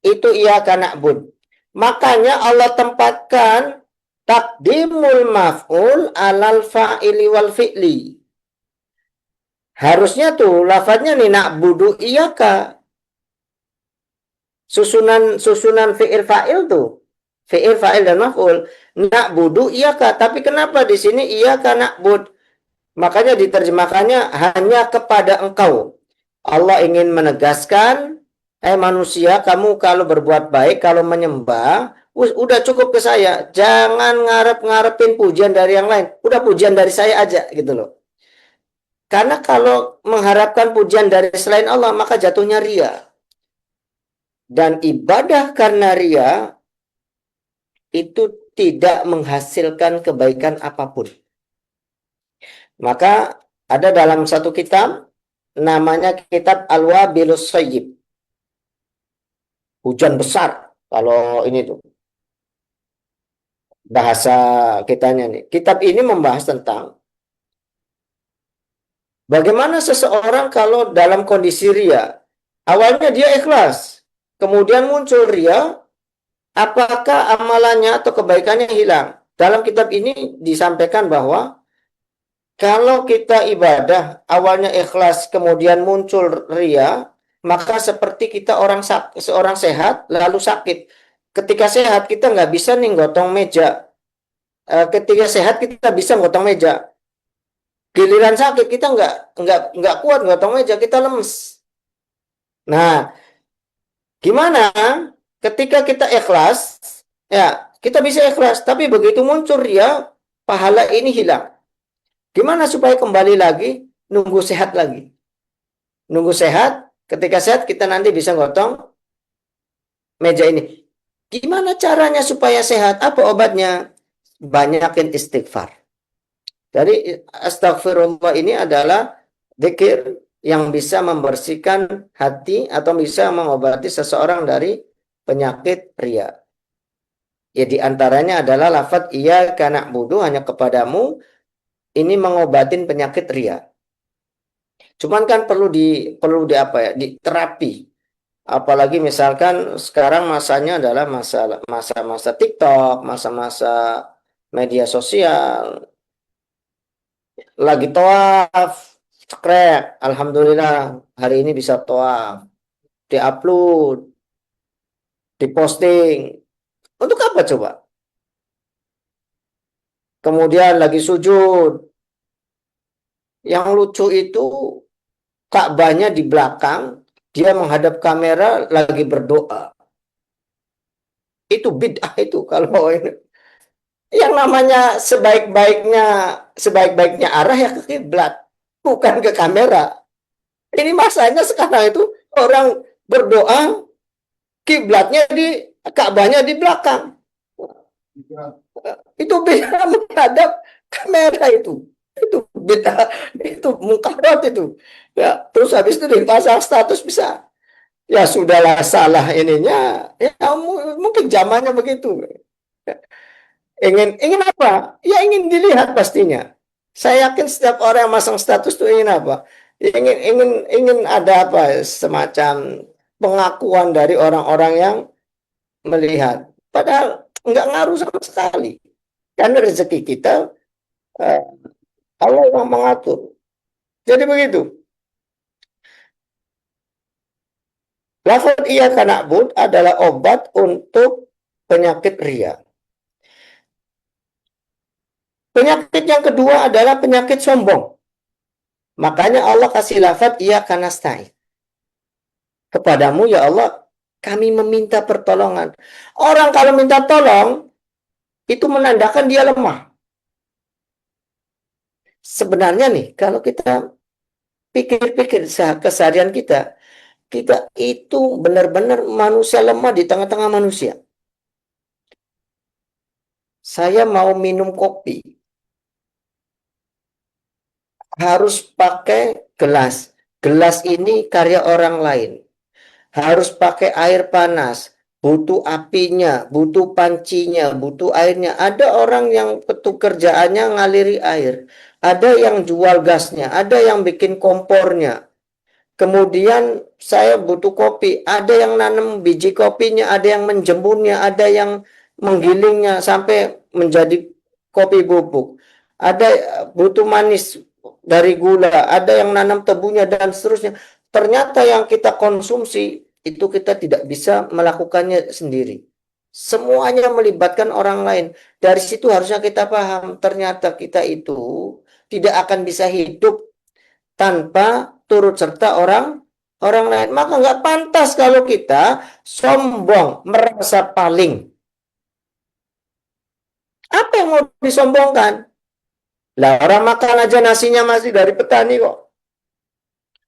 itu iyyaka na'budu. Makanya Allah tempatkan takdimul maf'ul alal fa'ili wal fi'li. Harusnya tuh lafadznya nih na'budu iyyaka. Susunan fi'il fa'il tuh. Fi'il fa'il dan maf'ul. Na'budu iyyaka. Tapi kenapa di sini iyyaka na'bud? Makanya diterjemahkannya hanya kepada engkau. Allah ingin menegaskan, manusia, kamu kalau berbuat baik, kalau menyembah, udah cukup ke saya. Jangan ngarep-ngarepin pujian dari yang lain. Udah pujian dari saya aja gitu loh. Karena kalau mengharapkan pujian dari selain Allah, maka jatuhnya ria. Dan ibadah karena ria itu tidak menghasilkan kebaikan apapun. Maka ada dalam satu kitab, namanya kitab Al-Wabilus Shayyib. Hujan besar, kalau ini tuh bahasa kitanya nih. Kitab ini membahas tentang bagaimana seseorang kalau dalam kondisi ria. Awalnya dia ikhlas, kemudian muncul ria, apakah amalannya atau kebaikannya hilang? Dalam kitab ini disampaikan bahwa kalau kita ibadah awalnya ikhlas, kemudian muncul ria, maka seperti kita seorang sehat lalu sakit. Ketika sehat kita nggak bisa nih gotong meja. Ketika sehat kita bisa gotong meja. Giliran sakit kita nggak kuat gotong meja, kita lemes. Nah, gimana ketika kita ikhlas? Ya, kita bisa ikhlas, tapi begitu muncul ria, pahala ini hilang. Gimana supaya kembali lagi? Nunggu sehat lagi. Nunggu sehat, ketika sehat kita nanti bisa gotong meja ini. Gimana caranya supaya sehat? Apa obatnya? Banyakin istighfar. Jadi astagfirullah ini adalah zikir yang bisa membersihkan hati atau bisa mengobati seseorang dari penyakit ria. Ya diantaranya adalah lafadz iyyaka na'budu, hanya kepadamu, ini mengobatin penyakit ria. Cuman kan perlu diterapi. Apalagi misalkan sekarang masanya adalah masa-masa TikTok, masa-masa media sosial. Lagi tawaf, cekrek, alhamdulillah hari ini bisa tawaf, diupload, diposting. Untuk apa coba? Kemudian lagi sujud. Yang lucu itu Ka'bahnya di belakang, dia menghadap kamera lagi berdoa. Itu bid'ah itu kalau ini. Yang namanya sebaik-baiknya arah ya ke kiblat, bukan ke kamera. Ini masanya sekarang itu orang berdoa, kiblatnya di Ka'bahnya di belakang. Itu beda menghadap kamera itu. Itu beda, itu mungkarat itu. Ya, terus habis itu dipasang status bisa. Ya sudahlah, salah ininya. Ya mungkin zamannya begitu. Ingin apa? Ya ingin dilihat pastinya. Saya yakin setiap orang yang masang status itu ingin apa? Ingin ada apa? Semacam pengakuan dari orang-orang yang melihat. Padahal nggak ngaruh sama sekali. Karena rezeki kita eh, Allah yang mengatur. Jadi begitu. Lafaz iyyaka na'bud adalah obat untuk penyakit ria. Penyakit yang kedua adalah penyakit sombong. Makanya Allah kasih lafaz iyyaka nasta'in. Kepadamu ya Allah kami meminta pertolongan. Orang kalau minta tolong itu menandakan dia lemah. Sebenarnya nih kalau kita pikir-pikir keseharian kita itu benar-benar manusia lemah di tengah-tengah manusia. Saya mau minum kopi, harus pakai gelas. Gelas ini karya orang lain. Harus pakai air panas, butuh apinya, butuh pancinya, butuh airnya. Ada orang yang kerjaannya ngaliri air. Ada yang jual gasnya, ada yang bikin kompornya. Kemudian saya butuh kopi, ada yang nanam biji kopinya, ada yang menjemurnya, ada yang menggilingnya sampai menjadi kopi bubuk. Ada butuh manis dari gula, ada yang nanam tebunya dan seterusnya. Ternyata yang kita konsumsi itu kita tidak bisa melakukannya sendiri. Semuanya melibatkan orang lain. Dari situ harusnya kita paham, ternyata kita itu tidak akan bisa hidup tanpa turut serta orang lain. Maka nggak pantas kalau kita sombong, merasa paling. Apa yang mau disombongkan? Lah orang makan aja nasinya masih dari petani kok.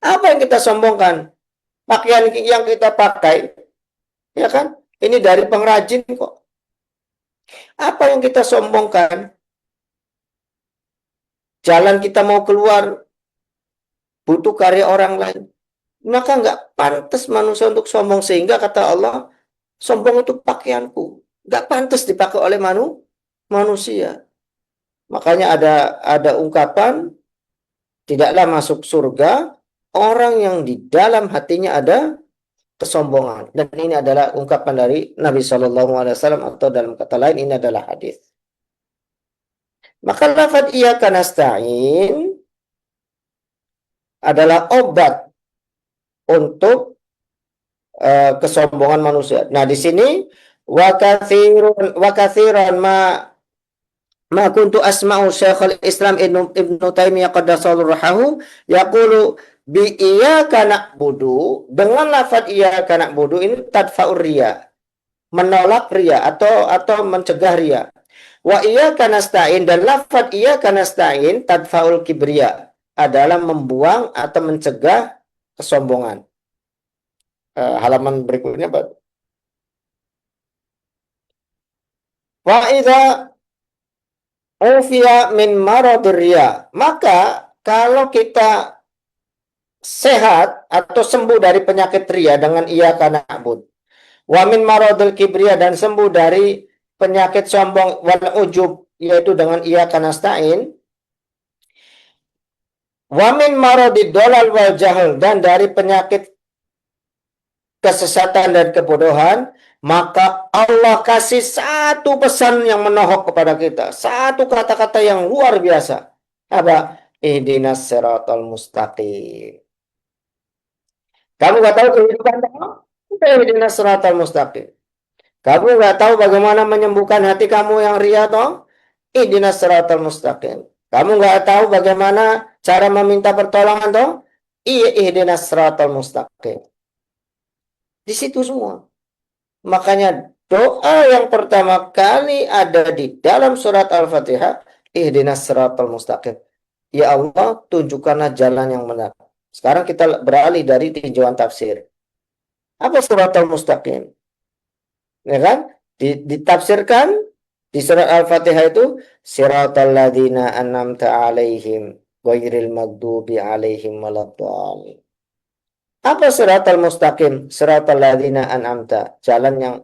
Apa yang kita sombongkan? Pakaian yang kita pakai Ya kan? Ini dari pengrajin kok. Apa yang kita sombongkan? Jalan kita mau keluar, butuh karya orang lain. Maka nggak pantas manusia untuk sombong. Sehingga kata Allah, sombong itu pakaianku. Nggak pantas dipakai oleh manusia. Makanya ada ungkapan, tidaklah masuk surga orang yang di dalam hatinya ada kesombongan. Dan ini adalah ungkapan dari Nabi SAW, atau dalam kata lain ini adalah hadis. Maka lafaz iyyaka nasta'in adalah obat untuk kesombongan manusia. Nah, di sini wa katsiran ma kuntu asma'u Syekhul Islam Ibnu Taimiyah qaddasallahu ruhahu yaqulu bi iyyaka na'budu, dengan lafaz iyyaka na'budu ini tadfa'ur riya, menolak riya atau mencegah riya. Wa iyyaka nasta'in, dan lafaz iyyaka nasta'in tadfa'ul kibriya, adalah membuang atau mencegah kesombongan. Halaman berikutnya, Pak. Wa idza ufiya min maradir riya, maka kalau kita sehat atau sembuh dari penyakit riya dengan iyyaka na'budu, wa min maradil kibriya, dan sembuh dari penyakit sombong wal ujub, yaitu dengan iyyaka nasta'in, wa min maradid dolal wal jahl, dan dari penyakit kesesatan dan kebodohan, maka Allah kasih satu pesan yang menohok kepada kita, satu kata-kata yang luar biasa. Apa? Ihdinas siratal mustaqim. Kamu nggak tahu kehidupan kamu? Ihdinas siratal mustaqim. Kamu nggak tahu bagaimana menyembuhkan hati kamu yang riya, toh? Ihdinas siratal mustaqim. Kamu nggak tahu bagaimana cara meminta pertolongan, toh? Ihdinas siratal mustaqim. Di situ semua. Makanya doa yang pertama kali ada di dalam surat Al-Fatihah, ihdinas siratal mustaqim. Ya Allah, tunjukkanlah jalan yang benar. Sekarang kita beralih dari tinjauan tafsir. Apa siratal mustaqim? Ya kan? Ditafsirkan di surat Al-Fatihah itu siratal ladzina an'amta 'alaihim ghairil maghdubi 'alaihim waladdallin. Apa siratal mustaqim? Siratal ladzina an'amta, jalan yang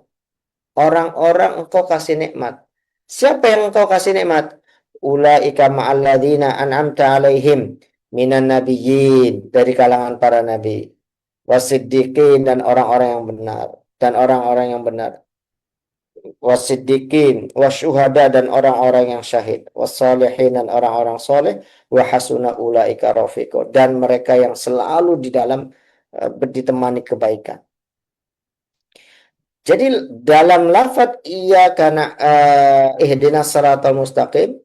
orang-orang engkau kasih nikmat. Siapa yang engkau kasih nikmat? Ulaika ma'al ladzina an'amta 'alaihim minan nabiyyin, dari kalangan para nabi, wasiddiqin, dan orang-orang yang benar, wasiddiqin, wasyuhada, dan orang-orang yang syahid, wassalihin, dan orang-orang soleh, wa hasuna ulaika rafiqo, dan mereka yang selalu di dalam ditemani kebaikan. Jadi dalam lafaz iyyaka ihdinas siratal mustaqim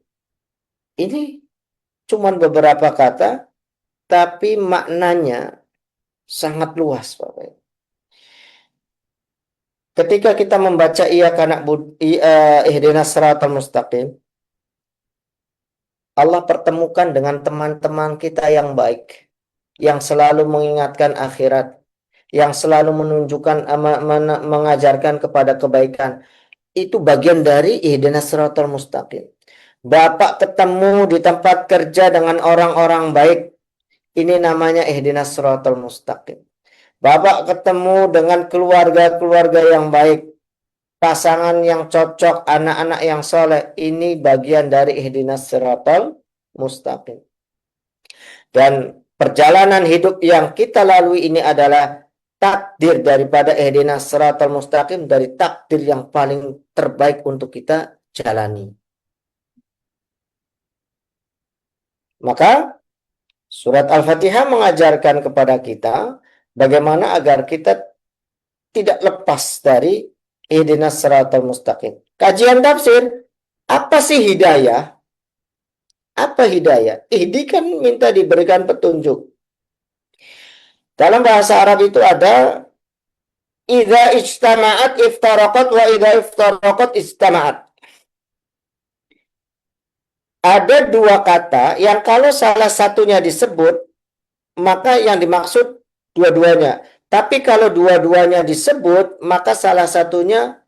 ini cuman beberapa kata, tapi maknanya sangat luas, Bapak. Ketika kita membaca iyyaka na'budu ihdinas siratal mustaqim, Allah pertemukan dengan teman-teman kita yang baik, yang selalu mengingatkan akhirat, yang selalu menunjukkan, mengajarkan kepada kebaikan. Itu bagian dari ihdinas siratal mustaqim. Bapak ketemu di tempat kerja dengan orang-orang baik, ini namanya ihdinas siratal mustaqim. Bapak ketemu dengan keluarga-keluarga yang baik, pasangan yang cocok, anak-anak yang soleh, ini bagian dari ihdinas siratal mustaqim. Dan perjalanan hidup yang kita lalui ini adalah takdir daripada ihdinas siratal mustaqim, dari takdir yang paling terbaik untuk kita jalani. Maka surat Al-Fatihah mengajarkan kepada kita bagaimana agar kita tidak lepas dari ihdinas siratal mustaqim. Kajian tafsir, apa sih hidayah? Apa hidayah? Ihdi kan minta diberikan petunjuk. Dalam bahasa Arab itu ada idza ijtama'at iftaraqat wa idza iftaraqat ijtama'at. Ada dua kata yang kalau salah satunya disebut, maka yang dimaksud dua-duanya. Tapi kalau dua-duanya disebut, maka salah satunya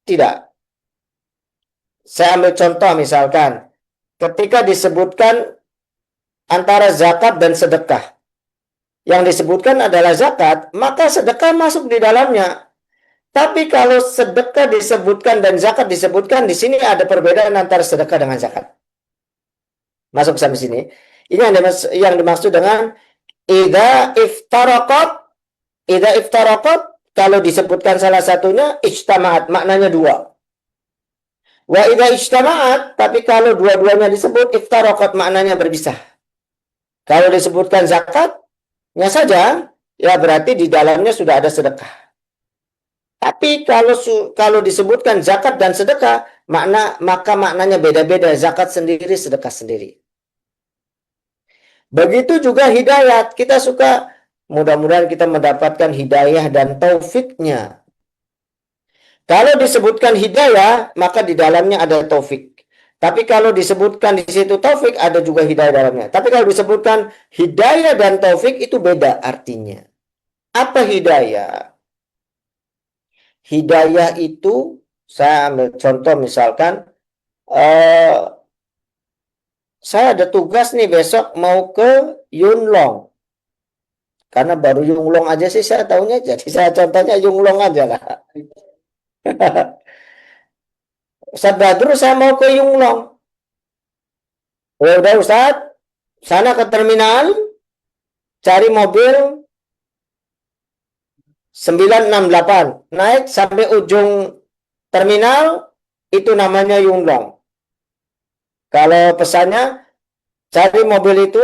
tidak. Saya ambil contoh misalkan, ketika disebutkan antara zakat dan sedekah. Yang disebutkan adalah zakat, maka sedekah masuk di dalamnya. Tapi kalau sedekah disebutkan dan zakat disebutkan, di sini ada perbedaan antara sedekah dengan zakat. Masuk sampai sini. Ini yang dimaksud dengan idza iftaraqat, kalau disebutkan salah satunya ijtama'at, maknanya dua. Wa idza ijtama'at, tapi kalau dua-duanya disebut iftaraqat, maknanya berpisah. Kalau disebutkan zakatnya saja, ya berarti di dalamnya sudah ada sedekah. Tapi kalau disebutkan zakat dan sedekah, maka maknanya beda-beda. Zakat sendiri, sedekah sendiri. Begitu juga hidayat. Kita suka, mudah-mudahan kita mendapatkan hidayah dan taufiknya. Kalau disebutkan hidayah, maka di dalamnya ada taufik. Tapi kalau disebutkan di situ taufik, ada juga hidayah dalamnya. Tapi kalau disebutkan hidayah dan taufik, itu beda artinya. Apa hidayah? Hidayah itu, saya ambil contoh misalkan, saya ada tugas nih besok mau ke Yunlong. Karena baru Yunlong aja sih saya tahunya, jadi saya contohnya Yunlong aja lah. Ustaz Badrul, saya mau ke Yunglong. Oh, udah Ustaz, sana ke terminal, cari mobil 968, naik sampai ujung terminal, itu namanya Yunglong. Kalau pesannya, cari mobil itu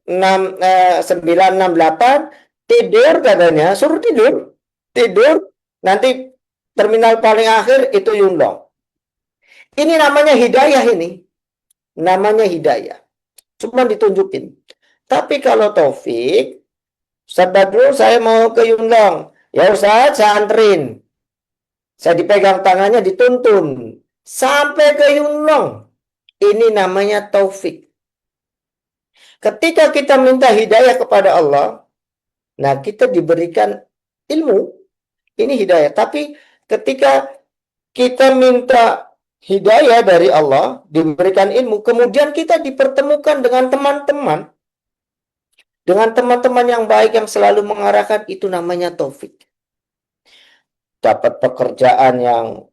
968, tidur katanya, suruh tidur, nanti terminal paling akhir itu Yunglong. Ini namanya hidayah ini. Namanya hidayah. Cuma ditunjukin. Tapi kalau taufik, Ustaz Badrul, saya mau ke Yunlong. Ya Ustaz, saya anterin. Saya dipegang tangannya, dituntun. Sampai ke Yunlong. Ini namanya taufik. Ketika kita minta hidayah kepada Allah, nah kita diberikan ilmu. Ini hidayah. Tapi ketika kita minta hidayah dari Allah, diberikan ilmu, kemudian kita dipertemukan dengan teman-teman, yang baik yang selalu mengarahkan, itu namanya taufik. Dapat pekerjaan yang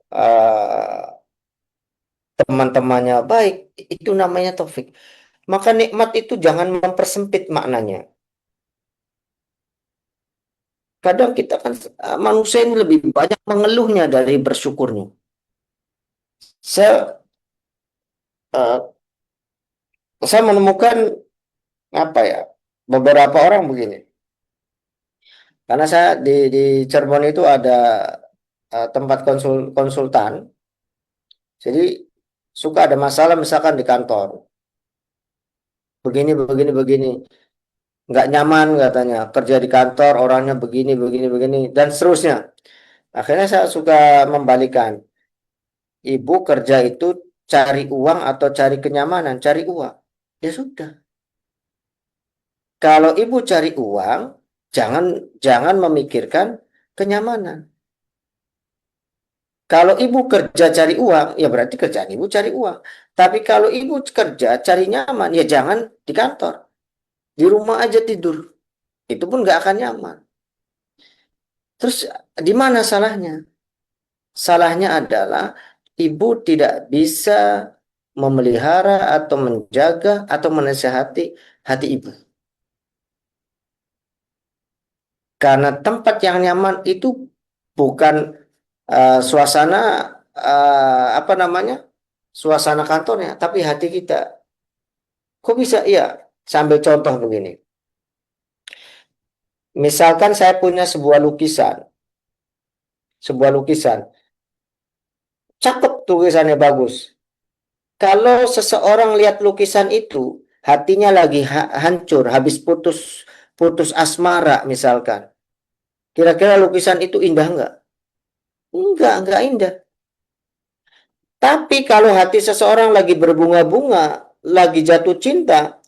teman-temannya baik, itu namanya taufik. Maka nikmat itu jangan mempersempit maknanya. Kadang kita kan manusia ini lebih banyak mengeluhnya dari bersyukurnya. Saya menemukan beberapa orang begini. Karena saya di Cirebon itu ada tempat konsultan. Jadi suka ada masalah misalkan di kantor. Begini. Nggak nyaman katanya. Kerja di kantor orangnya begini. Dan seterusnya. Akhirnya saya suka membalikan. Ibu kerja itu cari uang atau cari kenyamanan? Cari uang. Ya sudah. Kalau ibu cari uang, jangan memikirkan kenyamanan. Kalau ibu kerja cari uang, ya berarti kerjaan ibu cari uang. Tapi kalau ibu kerja cari nyaman, ya jangan di kantor. Di rumah aja tidur. Itu pun nggak akan nyaman. Terus di mana salahnya? Salahnya adalah ibu tidak bisa memelihara atau menjaga atau menasihati hati ibu. Karena tempat yang nyaman itu bukan suasana suasana kantornya, tapi hati kita. Kok bisa? Iya, sambil contoh begini. Misalkan saya punya sebuah lukisan. Cakep tulisannya, bagus. Kalau seseorang lihat lukisan itu, hatinya lagi hancur, habis putus asmara misalkan. Kira-kira lukisan itu indah enggak? Enggak indah. Tapi kalau hati seseorang lagi berbunga-bunga, lagi jatuh cinta,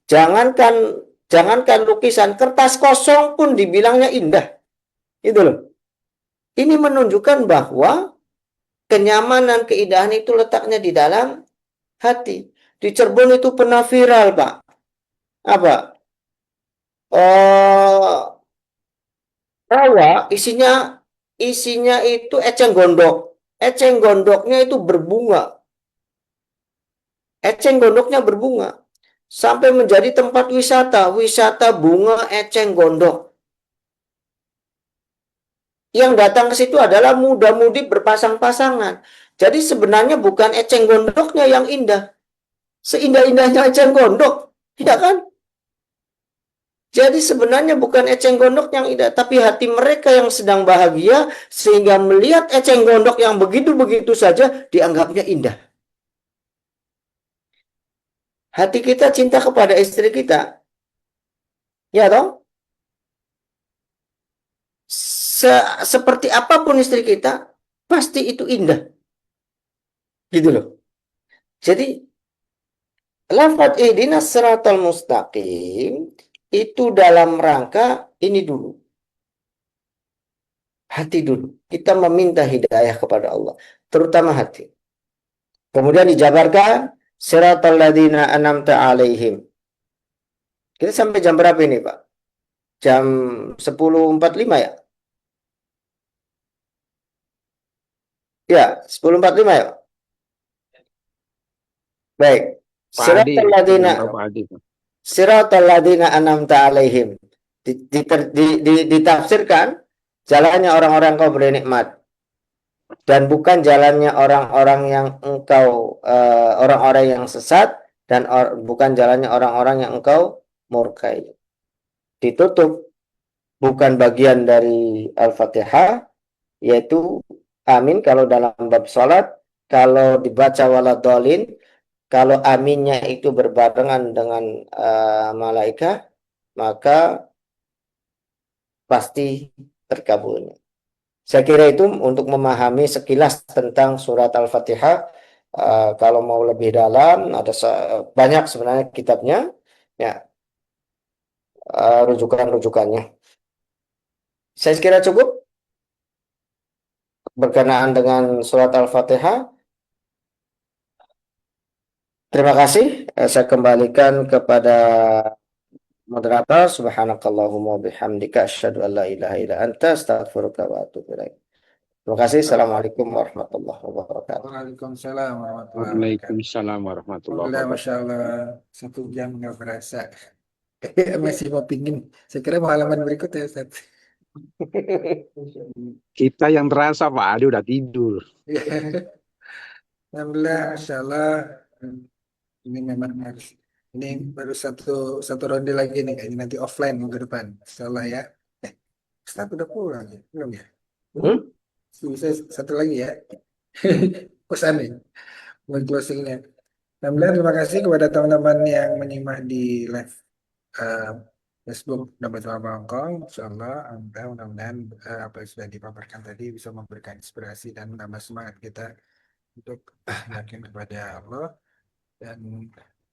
jangankan lukisan, kertas kosong pun dibilangnya indah. Itu loh. Ini menunjukkan bahwa kenyamanan, keindahan itu letaknya di dalam hati. Di Cirebon itu pernah viral, Pak. Apa? Rawa isinya itu eceng gondok. Eceng gondoknya itu berbunga. Eceng gondoknya berbunga. Sampai menjadi tempat wisata. Wisata bunga eceng gondok. Yang datang ke situ adalah muda-mudi berpasang-pasangan. Jadi sebenarnya bukan eceng gondoknya yang indah. Seindah-indahnya eceng gondok. Tidak kan? Jadi sebenarnya bukan eceng gondok yang indah, tapi hati mereka yang sedang bahagia, sehingga melihat eceng gondok yang begitu-begitu saja dianggapnya indah. Hati kita cinta kepada istri kita. Ya toh? Seperti apapun istri kita, pasti itu indah. Gitu loh. Jadi, lafaz ihdinas siratal mustaqim itu dalam rangka ini dulu. Hati dulu. Kita meminta hidayah kepada Allah. Terutama hati. Kemudian dijabarkan siratal ladzina an'amta alaihim. Kita sampai jam berapa ini, Pak? Jam 10.45 ya? Ya, 10.45 ya? Baik. Pak Adi, Siratal Pak Adi. ladzina an'amta alaihim. Ditafsirkan jalannya orang-orang kau beri nikmat. Dan bukan jalannya orang-orang yang engkau orang-orang yang sesat, dan bukan jalannya orang-orang yang engkau murkai. Ditutup bukan bagian dari Al-Fatihah, yaitu amin kalau dalam bab salat, kalau dibaca waladhdallin, kalau aminnya itu berbarengan dengan malaikat, maka pasti terkabulnya. Saya kira itu untuk memahami sekilas tentang surat Al-Fatihah. Kalau mau lebih dalam, ada banyak sebenarnya kitabnya, ya, rujukan-rujukannya. Saya kira cukup berkenaan dengan surat Al-Fatihah. Terima kasih. Saya kembalikan kepada moderator. Subhanakallahumma bihamdika asyhadu an la ilaha illa anta astaghfiruka wa atubu ilaik. Terima kasih. Assalamualaikum warahmatullahi wabarakatuh. Waalaikumsalam warahmatullahi wabarakatuh. Waalaikumsalam warahmatullahi Alhamdulillah, Masya wabarakatuh. Allah, 1 jam nggak berasa. Masih mau pingin. Saya kira mau halaman berikutnya, Ustaz. Kita yang terasa Pak Adi udah tidur. Alhamdulillah, Masya Allah. Ini memang harus. Ini baru satu ronde lagi nih, kayaknya nanti offline minggu depan. Insya Allah ya. Ustaz udah pulang ya? Belum ya? Bisa satu lagi ya. Pesan nih, buat closingnya. Alhamdulillah, terima kasih kepada teman-teman yang menyimak di live eh, Facebook Dapat Wabah Hongkong. Insyaallah, mudah-mudahan apa yang sudah dipaparkan tadi bisa memberikan inspirasi dan menambah semangat kita untuk yakin kepada Allah, dan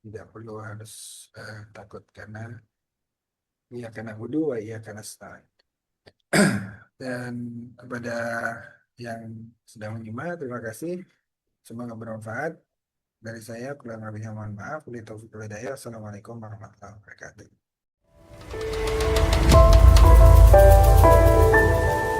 tidak perlu harus takut, karena ia karena wudu wa ia karena stain. Dan kepada yang sedang menyimak, terima kasih. Semoga bermanfaat. Dari saya, kurang lebihnya mohon maaf. Wabillahi taufiq wal hidayah. Assalamualaikum warahmatullahi wabarakatuh.